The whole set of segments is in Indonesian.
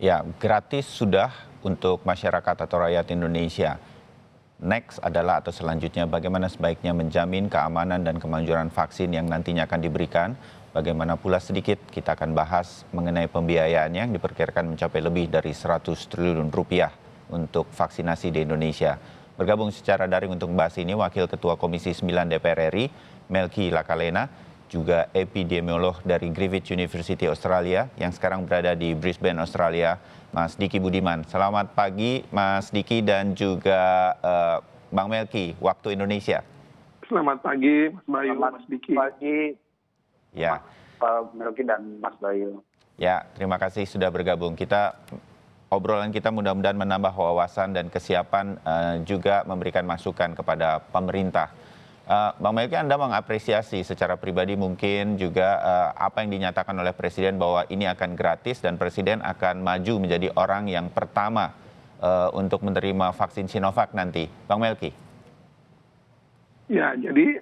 Ya, gratis sudah untuk masyarakat atau rakyat Indonesia. Next adalah atau selanjutnya bagaimana sebaiknya menjamin keamanan dan kemanjuran vaksin yang nantinya akan diberikan. Bagaimana pula sedikit kita akan bahas mengenai pembiayaannya yang diperkirakan mencapai lebih dari 100 triliun rupiah untuk vaksinasi di Indonesia. Bergabung secara daring untuk membahas ini Wakil Ketua Komisi 9 DPR RI, Melki Lakalena, juga epidemiolog dari Griffith University Australia yang sekarang berada di Brisbane, Australia, Mas Diki Budiman. Selamat pagi Mas Diki dan juga Bang Melki, waktu Indonesia. Selamat pagi Mas Bayu, Mas Diki. Selamat pagi Ya. Pak Melki dan Mas Bayu. Ya, terima kasih sudah bergabung. Obrolan kita mudah-mudahan menambah wawasan dan kesiapan juga memberikan masukan kepada pemerintah. Bang Melki, Anda mengapresiasi secara pribadi mungkin juga apa yang dinyatakan oleh Presiden bahwa ini akan gratis dan Presiden akan maju menjadi orang yang pertama untuk menerima vaksin Sinovac nanti. Bang Melki. Ya, jadi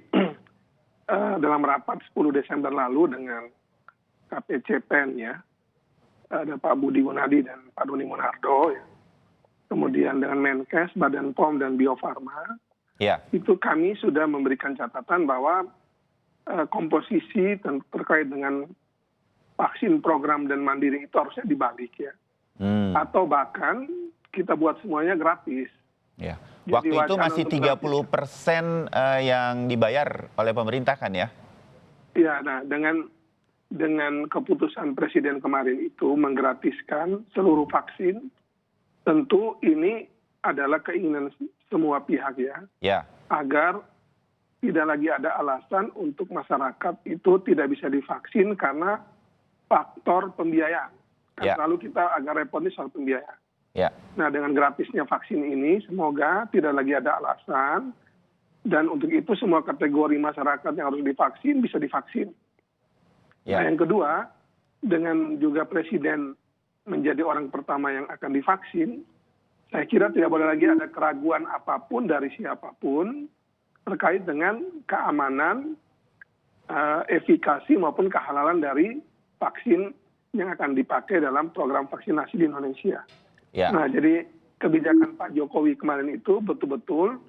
dalam rapat 10 Desember lalu dengan KPCPEN ya, ada Pak Budi Gunadi dan Pak Doni Monardo, ya. Kemudian dengan Menkes, Badan POM dan Bio Farma, ya. Itu kami sudah memberikan catatan bahwa komposisi terkait dengan vaksin program dan mandiri itu harusnya dibalik ya. Atau bahkan kita buat semuanya gratis. Ya. Waktu itu masih 30% yang dibayar oleh pemerintah kan ya? Ya, nah dengan keputusan Presiden kemarin itu menggratiskan seluruh vaksin, tentu ini adalah keinginan semua pihak ya, agar tidak lagi ada alasan untuk masyarakat itu tidak bisa divaksin karena faktor pembiayaan. Kan selalu kita agak repot nih soal pembiayaan. Nah, dengan gratisnya vaksin ini semoga tidak lagi ada alasan dan untuk itu semua kategori masyarakat yang harus divaksin bisa divaksin. Nah, yang kedua, dengan juga Presiden menjadi orang pertama yang akan divaksin, saya kira tidak boleh lagi ada keraguan apapun dari siapapun terkait dengan keamanan, efikasi maupun kehalalan dari vaksin yang akan dipakai dalam program vaksinasi di Indonesia. Nah, jadi kebijakan Pak Jokowi kemarin itu betul-betul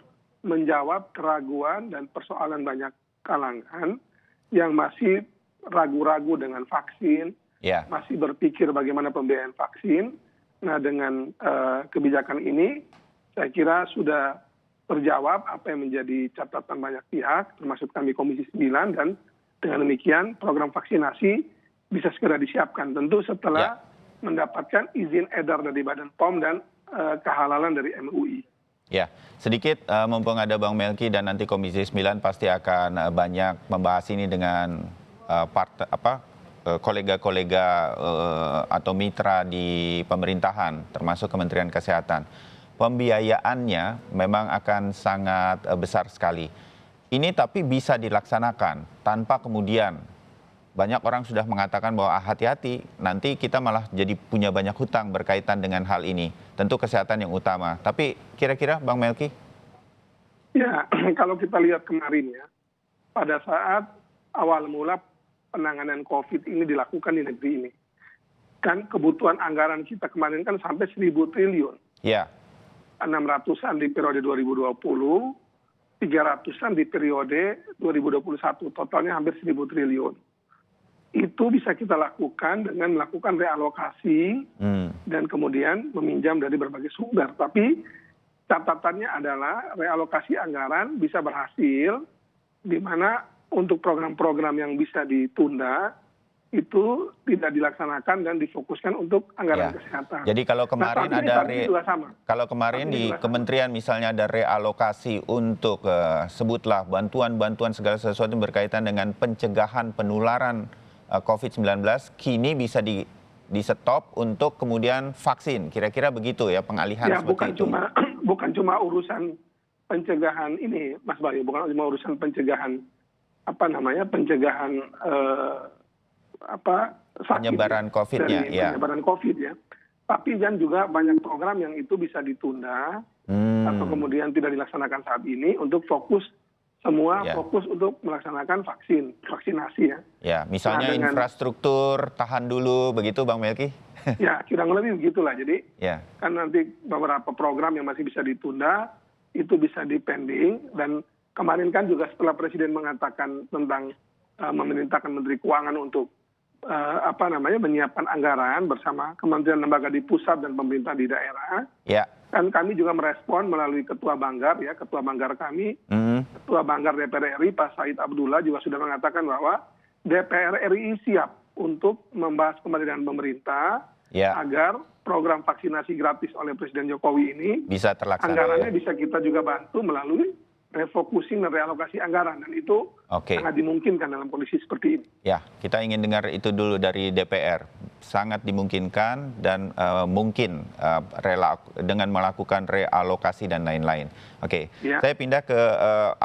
menjawab keraguan dan persoalan banyak kalangan yang masih ragu-ragu dengan vaksin, masih berpikir bagaimana pembiayaan vaksin. Nah, dengan kebijakan ini saya kira sudah terjawab apa yang menjadi catatan banyak pihak, termasuk kami Komisi 9, dan dengan demikian program vaksinasi bisa segera disiapkan. Tentu setelah mendapatkan izin edar dari Badan POM dan kehalalan dari MUI. Ya, sedikit mumpung ada Bang Melki dan nanti Komisi 9 pasti akan banyak membahas ini dengan kolega-kolega atau mitra di pemerintahan, termasuk Kementerian Kesehatan. Pembiayaannya memang akan sangat besar sekali. Ini tapi bisa dilaksanakan tanpa kemudian banyak orang sudah mengatakan bahwa hati-hati, nanti kita malah jadi punya banyak hutang berkaitan dengan hal ini. Tentu kesehatan yang utama. Tapi kira-kira Bang Melki? Ya, kalau kita lihat kemarin ya, pada saat awal mula penanganan COVID ini dilakukan di negeri ini, kan kebutuhan anggaran kita kemarin kan sampai 1.000 triliun. Ya. 600-an di periode 2020, 300-an di periode 2021, totalnya hampir 1.000 triliun. Itu bisa kita lakukan dengan melakukan realokasi dan kemudian meminjam dari berbagai sumber. Tapi catatannya adalah realokasi anggaran bisa berhasil, di mana untuk program-program yang bisa ditunda itu tidak dilaksanakan dan difokuskan untuk anggaran kesehatan. Jadi kalau kemarin kalau kemarin di kementerian misalnya ada realokasi untuk sebutlah bantuan-bantuan segala sesuatu yang berkaitan dengan pencegahan penularan COVID-19, kini bisa di-stop untuk kemudian vaksin. Kira-kira begitu ya pengalihan seperti itu. Bukan cuma urusan pencegahan ini, Mas Bayu, bukan cuma urusan pencegahan pencegahan penyebaran COVID-nya, penyebaran COVID ya. Tapi dan juga banyak program yang itu bisa ditunda atau kemudian tidak dilaksanakan saat ini untuk fokus untuk melaksanakan vaksinasi ya. Ya, misalnya infrastruktur tahan dulu begitu Bang Melki. Ya, kurang lebih begitulah. Jadi Ya, kan nanti beberapa program yang masih bisa ditunda itu bisa dipending, dan kemarin kan juga setelah Presiden mengatakan tentang memerintahkan Menteri Keuangan untuk menyiapkan anggaran bersama kementerian lembaga di pusat dan pemerintah di daerah, ya. kan kami juga merespon melalui Ketua Banggar, ya, Ketua Banggar kami, Hmm, Ketua Banggar DPR RI Pak Said Abdullah juga sudah mengatakan bahwa DPR RI siap untuk membahas kembali dengan pemerintah ya, agar program vaksinasi gratis oleh Presiden Jokowi ini bisa terlaksana. anggarannya Ya. bisa kita juga bantu melalui refocusing dan realokasi anggaran, dan itu Oke. sangat dimungkinkan dalam kondisi seperti ini. Ya, kita ingin dengar itu dulu dari DPR. Sangat dimungkinkan dan mungkin dengan melakukan realokasi dan lain-lain. Oke, Ya. saya pindah ke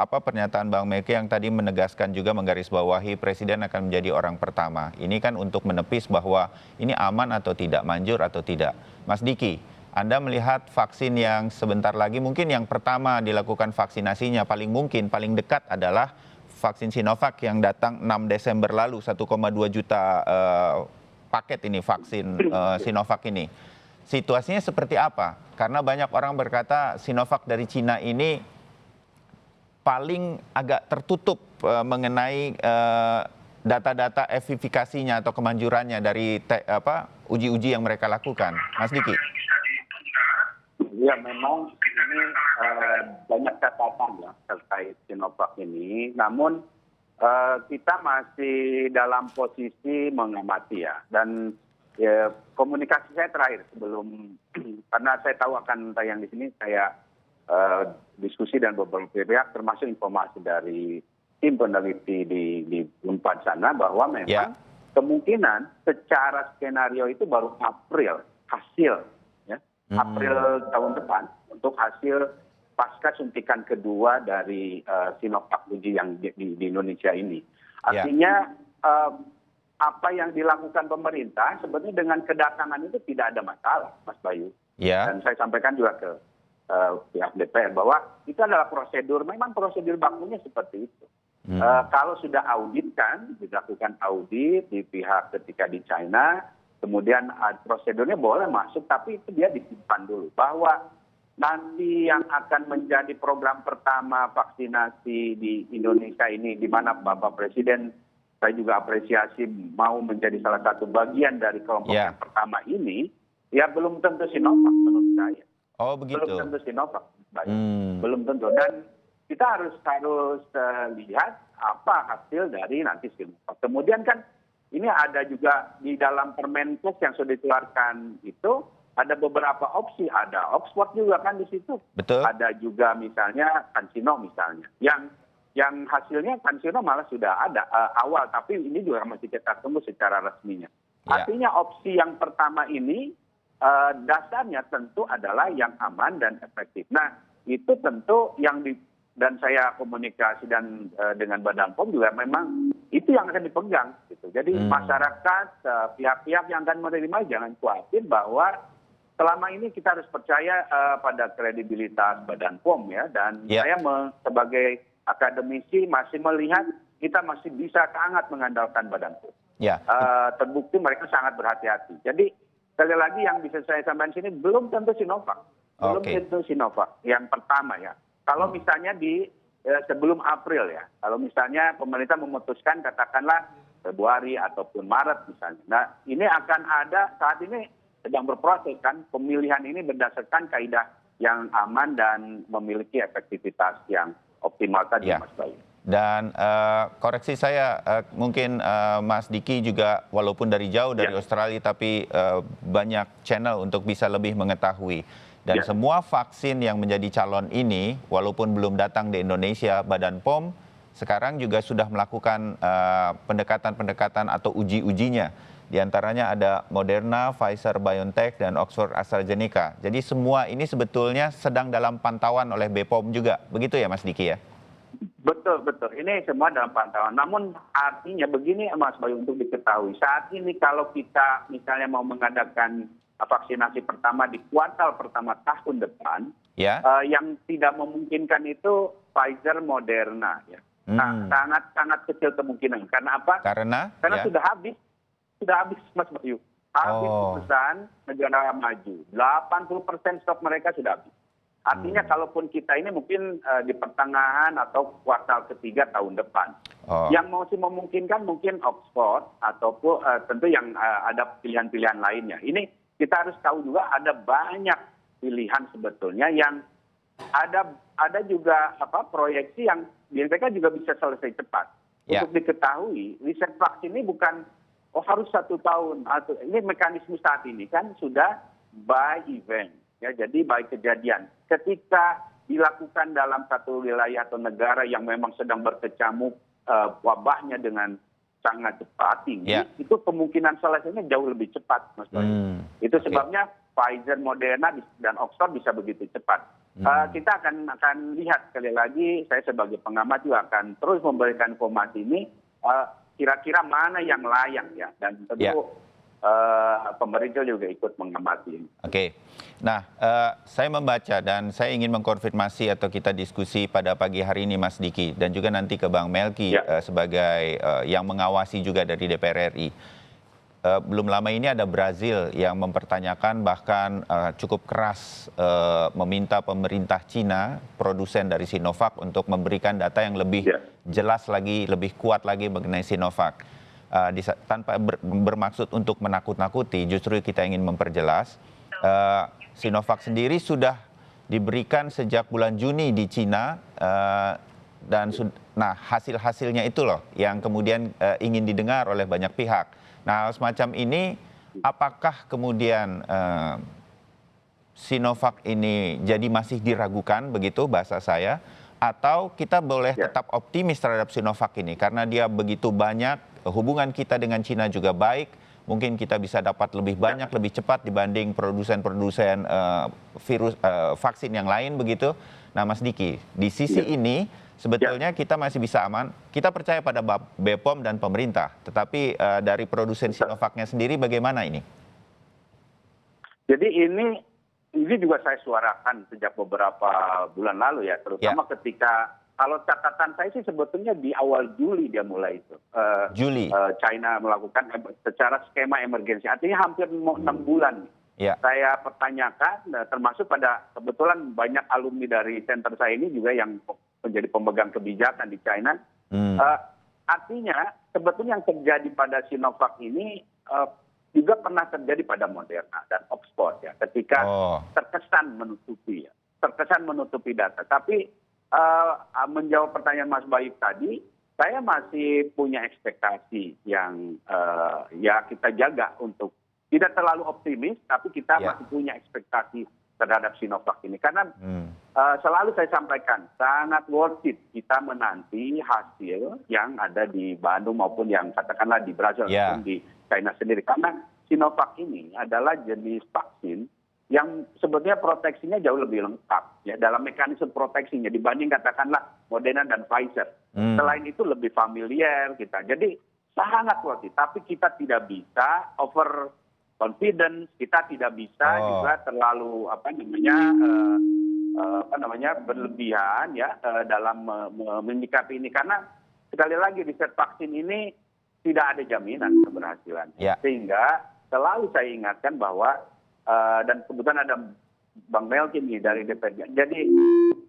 pernyataan Bang Melki yang tadi menegaskan juga menggarisbawahi Presiden akan menjadi orang pertama. Ini kan untuk menepis bahwa ini aman atau tidak, manjur atau tidak. Mas Diki, Anda melihat vaksin yang sebentar lagi mungkin yang pertama dilakukan vaksinasinya paling mungkin, paling dekat adalah vaksin Sinovac yang datang 6 Desember lalu, 1,2 juta paket ini vaksin Sinovac ini. Situasinya seperti apa? Karena banyak orang berkata Sinovac dari Cina ini paling agak tertutup mengenai data-data efikasinya atau kemanjurannya dari uji-uji yang mereka lakukan. Mas Diki. Ya, memang ini banyak catatan ya terkait Sinovac ini. Namun kita masih dalam posisi mengamati ya. Dan ya, komunikasi saya terakhir sebelum karena saya tahu akan tayang di sini, saya diskusi dan beberapa pihak termasuk informasi dari tim peneliti di Unpad sana bahwa memang kemungkinan secara skenario itu baru April hasil. April tahun depan untuk hasil pasca suntikan kedua dari Sinovac uji yang di Indonesia ini. Artinya apa yang dilakukan pemerintah sebetulnya dengan kedatangan itu tidak ada masalah, Mas Bayu. Dan saya sampaikan juga ke pihak DPR bahwa itu adalah prosedur, memang prosedur bakunya seperti itu. Kalau sudah audit kan, dilakukan audit di pihak ketika di China, kemudian prosedurnya boleh masuk, tapi itu dia disimpan dulu. Bahwa nanti yang akan menjadi program pertama vaksinasi di Indonesia ini, di mana Bapak Presiden, saya juga apresiasi mau menjadi salah satu bagian dari kelompok yang pertama ini, ya belum tentu Sinovac menurut saya. Oh begitu. Belum tentu Sinovac, belum tentu. Dan kita harus lihat apa hasil dari nanti Sinovac. Kemudian kan ini ada juga di dalam Permenkes yang sudah dikeluarkan itu ada beberapa opsi, ada Oxford juga kan di situ. Betul. Ada juga misalnya CanSino misalnya. Yang hasilnya CanSino malah sudah ada awal, tapi ini juga masih kita tunggu secara resminya. Artinya opsi yang pertama ini dasarnya tentu adalah yang aman dan efektif. Nah, itu tentu yang dan saya komunikasi dan dengan Badan POM juga memang itu yang akan dipegang gitu. Jadi masyarakat, pihak-pihak yang akan menerima jangan khawatir bahwa selama ini kita harus percaya pada kredibilitas Badan POM ya, dan saya sebagai akademisi masih melihat kita masih bisa sangat mengandalkan Badan POM. Terbukti mereka sangat berhati-hati. Jadi sekali lagi yang bisa saya sampaikan sini belum tentu Sinovac. Belum tentu Sinovac yang pertama ya. Kalau misalnya sebelum April ya, kalau misalnya pemerintah memutuskan katakanlah Februari ataupun Maret misalnya. Nah ini akan ada, saat ini sedang berproses kan, pemilihan ini berdasarkan kaidah yang aman dan memiliki efektivitas yang optimal tadi Mas Bayu. Dan koreksi saya, mungkin Mas Diki juga walaupun dari jauh dari Australia tapi banyak channel untuk bisa lebih mengetahui. Dan semua vaksin yang menjadi calon ini, walaupun belum datang di Indonesia, Badan POM sekarang juga sudah melakukan pendekatan-pendekatan atau uji-ujinya. Di antaranya ada Moderna, Pfizer, BioNTech, dan Oxford AstraZeneca. Jadi semua ini sebetulnya sedang dalam pantauan oleh BPOM juga. Begitu ya Mas Diki ya? Betul, betul. Ini semua dalam pantauan. Namun artinya begini Mas Bayu untuk diketahui. Saat ini kalau kita misalnya mau mengadakan vaksinasi pertama di kuartal pertama tahun depan, yang tidak memungkinkan itu Pfizer, Moderna. Ya. Nah, sangat kecil kemungkinan. Karena apa? Karena sudah habis Mas Bayu. habis Oh. pesan negara maju. 80% stok mereka sudah habis. Artinya kalaupun kita ini mungkin di pertengahan atau kuartal ketiga tahun depan. Oh. Yang masih memungkinkan mungkin Oxford ataupun tentu yang ada pilihan-pilihan lainnya. Ini kita harus tahu juga ada banyak pilihan sebetulnya yang ada juga proyeksi yang mereka juga bisa selesai cepat. Ya. Untuk diketahui, riset vaksin ini bukan harus 1 tahun atau ini mekanisme saat ini kan sudah by event. Ya, jadi baik kejadian. Ketika dilakukan dalam satu wilayah atau negara yang memang sedang berkecamuk wabahnya dengan sangat cepat tinggi, itu kemungkinan selesainya jauh lebih cepat, Mas Bayu. Itu sebabnya Pfizer, Moderna, dan Oxford bisa begitu cepat. Kita akan lihat sekali lagi, saya sebagai pengamat juga akan terus memberikan informasi ini, kira-kira mana yang layak ya, dan tentu pemerintah juga ikut mengamati. Oke. Nah, saya membaca dan saya ingin mengkonfirmasi atau kita diskusi pada pagi hari ini, Mas Diki, dan juga nanti ke Bang Melki sebagai yang mengawasi juga dari DPR RI. Belum lama ini ada Brazil yang mempertanyakan bahkan cukup keras meminta pemerintah Cina, produsen dari Sinovac, untuk memberikan data yang lebih jelas lagi, lebih kuat lagi mengenai Sinovac. Tanpa bermaksud untuk menakut-nakuti, justru kita ingin memperjelas. Sinovac sendiri sudah diberikan sejak bulan Juni di Cina, dan hasil-hasilnya itu loh yang kemudian ingin didengar oleh banyak pihak. Nah, semacam ini, apakah kemudian Sinovac ini jadi masih diragukan, begitu bahasa saya, atau kita boleh tetap optimis terhadap Sinovac ini karena dia begitu banyak, hubungan kita dengan Cina juga baik, mungkin kita bisa dapat lebih banyak, lebih cepat dibanding produsen-produsen vaksin yang lain, begitu. Nah, Mas Diki, di sisi ini sebetulnya kita masih bisa aman. Kita percaya pada BPOM dan pemerintah, tetapi dari produsen Sinovacnya sendiri bagaimana ini? Jadi ini juga saya suarakan sejak beberapa bulan lalu ya, terutama ketika, kalau catatan saya sih sebetulnya di awal Juli dia mulai itu. Juli. China melakukan secara skema emergensi, artinya hampir 6 bulan. Saya pertanyakan, termasuk pada kebetulan banyak alumni dari center saya ini juga yang menjadi pemegang kebijakan di China. Artinya sebetulnya yang terjadi pada Sinovac ini juga pernah terjadi pada Moderna dan Oxford ya, ketika terkesan menutupi data. Tapi menjawab pertanyaan Mas Bayu tadi, saya masih punya ekspektasi yang ya kita jaga untuk tidak terlalu optimis, tapi kita masih punya ekspektasi terhadap Sinovac ini. Karena selalu saya sampaikan, sangat worth it kita menanti hasil yang ada di Bandung maupun yang katakanlah di Brazil maupun di China sendiri. Karena Sinovac ini adalah jenis vaksin yang sebetulnya proteksinya jauh lebih lengkap ya dalam mekanisme proteksinya dibanding katakanlah Moderna dan Pfizer. Selain itu lebih familiar kita. Jadi sangat worth it, tapi kita tidak bisa over confidence, kita tidak bisa juga terlalu berlebihan ya dalam menyikapi ini, karena sekali lagi riset vaksin ini tidak ada jaminan keberhasilannya. Sehingga selalu saya ingatkan bahwa dan kebetulan ada Bang Melki nih dari DPR. Jadi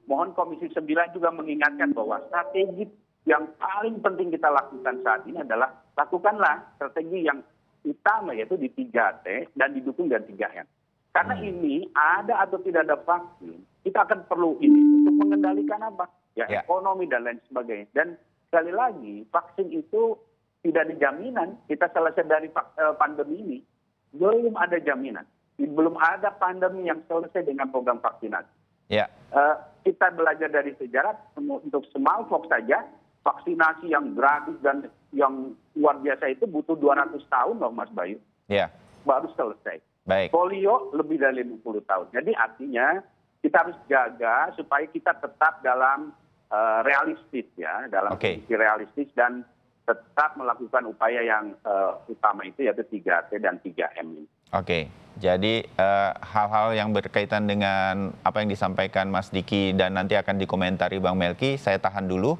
mohon Komisi 9 juga mengingatkan bahwa strategi yang paling penting kita lakukan saat ini adalah lakukanlah strategi yang utama, yaitu di 3T dan didukung dengan 3M. Karena ini ada atau tidak ada vaksin, kita akan perlu ini untuk mengendalikan apa? Ekonomi dan lain sebagainya. Dan sekali lagi, vaksin itu tidak ada jaminan kita selesai dari pandemi ini. Belum ada jaminan. Belum ada pandemi yang selesai dengan program vaksinasi. Kita belajar dari sejarah, untuk smallpox saja, vaksinasi yang gratis dan yang luar biasa itu butuh 200 tahun loh Mas Bayu. Baru selesai. Polio lebih dari 50 tahun. Jadi artinya kita harus jaga supaya kita tetap dalam realistis ya, dalam kondisi realistis dan tetap melakukan upaya yang utama itu, yaitu 3T dan 3M ini. Jadi hal-hal yang berkaitan dengan apa yang disampaikan Mas Diki dan nanti akan dikomentari Bang Melki, saya tahan dulu.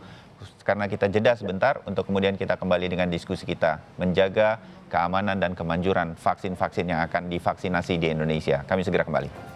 karena kita jeda sebentar untuk kemudian kita kembali dengan diskusi kita menjaga keamanan dan kemanjuran vaksin-vaksin yang akan divaksinasi di Indonesia. Kami segera kembali.